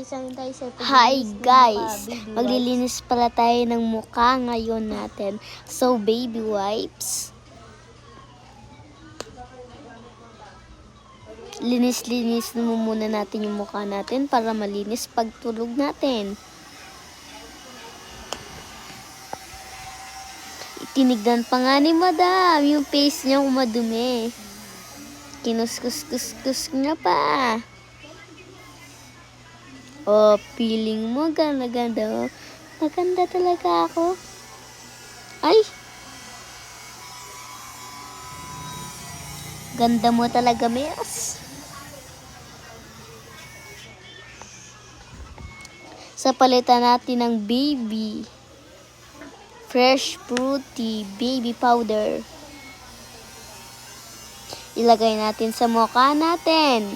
sanitizer. Hi guys! Maglilinis pala tayo ng mukha ngayon natin. So, baby wipes. Linis-linis na muna natin yung mukha natin para malinis pagtulog natin. Tinignan pa nga ni madam yung face niya kung madumi. Kinuskus-kus-kus niya pa. Oh, feeling mo ganda-ganda. Oh. Maganda talaga ako. Ay! Ganda mo talaga, Mias. Sa palitan natin ng baby. Fresh Fruity Baby Powder. Ilagay natin sa mukha natin.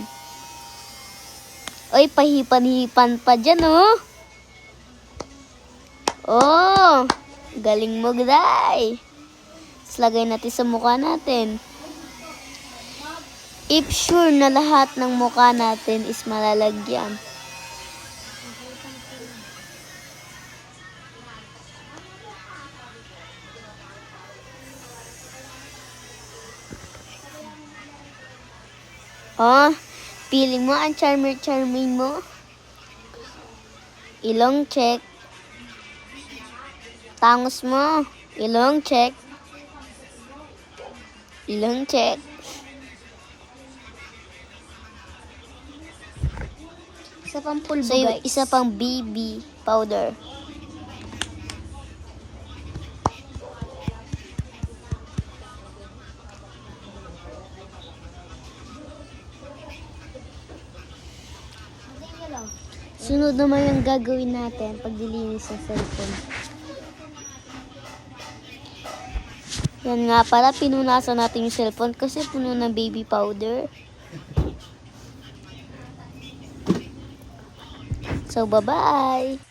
Oy, pahipan-hipan pa dyan, oh. Oh, galing mo, Gday. Lagay natin sa mukha natin. If sure na lahat ng mukha natin is malalagyan. Oh, feeling mo ang charming mo? Ilong check. Tangos mo. Ilong check. Ilong check. Isa pang pulbo, So, guys. isa pang baby powder. Sunod naman yung gagawin natin pag dilinis ng cellphone. Yan nga pala, pinunasan natin yung cellphone kasi puno ng baby powder. So, bye-bye!